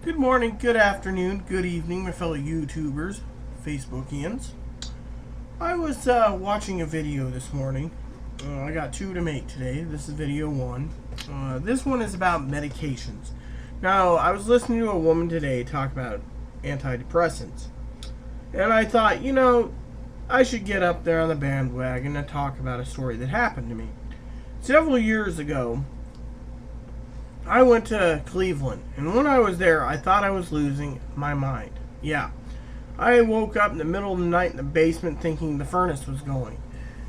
Good morning, good afternoon, good evening, my fellow YouTubers, Facebookians. I was watching a video this morning. I got two to make today. This is video one. This one is about medications. Now, I was listening to a woman today talk about antidepressants. And I thought, I should get up there on the bandwagon and talk about a story that happened to me. Several years ago, I went to Cleveland, and when I was there, I thought I was losing my mind. Yeah. I woke up in the middle of the night in the basement thinking the furnace was going.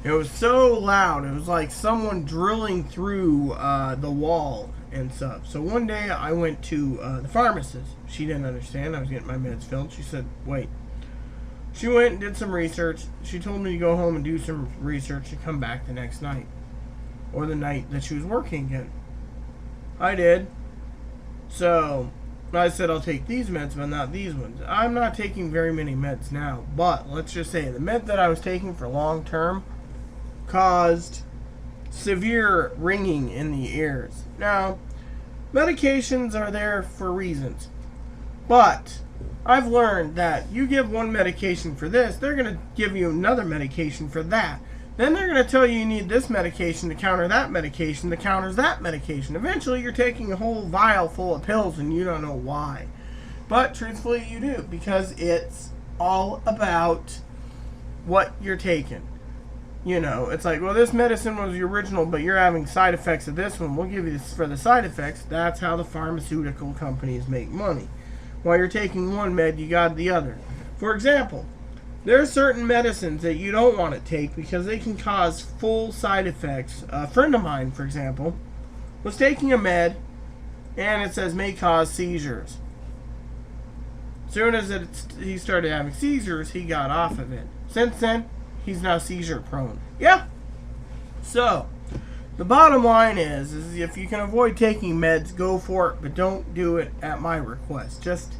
It was so loud. It was like someone drilling through the wall and stuff. So one day I went to the pharmacist. She didn't understand. I was getting my meds filled. She said, wait. She went and did some research. She told me to go home and do some research and come back the next night. Or the night that she was working again. I did. So, I said I'll take these meds, but not these ones. I'm not taking very many meds now, but let's just say the med that I was taking for long term caused severe ringing in the ears. Now, medications are there for reasons, but I've learned that you give one medication for this, they're going to give you another medication for that. Then they're going to tell you need this medication to counter that medication that counters that medication. Eventually, you're taking a whole vial full of pills and you don't know why. But truthfully, you do, because it's all about what you're taking. It's like, well, this medicine was the original, but you're having side effects of this one. We'll give you this for the side effects. That's how the pharmaceutical companies make money. While you're taking one med, you got the other. For example, there are certain medicines that you don't want to take because they can cause full side effects. A friend of mine, for example, was taking a med and it says may cause seizures. As soon as he started having seizures, he got off of it. Since then, he's now seizure prone. Yeah. So, the bottom line is if you can avoid taking meds, go for it, but don't do it at my request. Just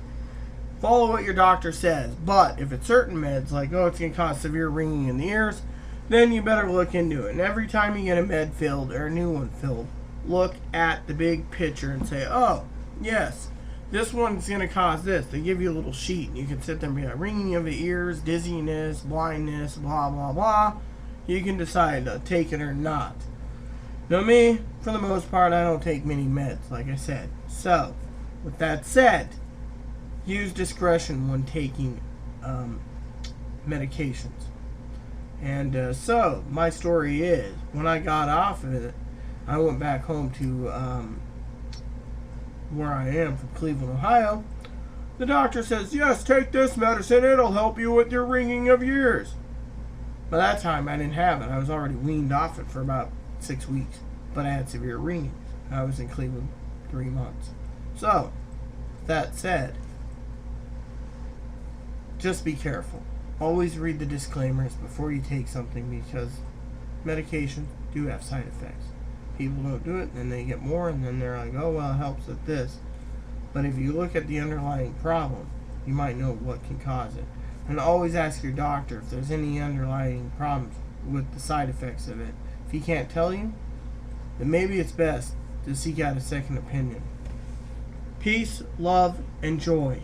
follow what your doctor says. But if it's certain meds, like, it's going to cause severe ringing in the ears, then you better look into it. And every time you get a med filled or a new one filled, look at the big picture and say, oh, yes, this one's going to cause this. They give you a little sheet, and you can sit there and be like, ringing of the ears, dizziness, blindness, blah, blah, blah. You can decide to take it or not. Now, me, for the most part, I don't take many meds, like I said. So, with that said, use discretion when taking medications. And so, my story is, when I got off of it, I went back home to where I am from Cleveland, Ohio. The doctor says, yes, take this medicine. It'll help you with your ringing of your ears. By that time, I didn't have it. I was already weaned off it for about 6 weeks. But I had severe ringing. I was in Cleveland 3 months. So, that said, just be careful. Always read the disclaimers before you take something because medications do have side effects. People don't do it, and then they get more, and then they're like, oh, well, it helps with this. But if you look at the underlying problem, you might know what can cause it. And always ask your doctor if there's any underlying problems with the side effects of it. If he can't tell you, then maybe it's best to seek out a second opinion. Peace, love, and joy.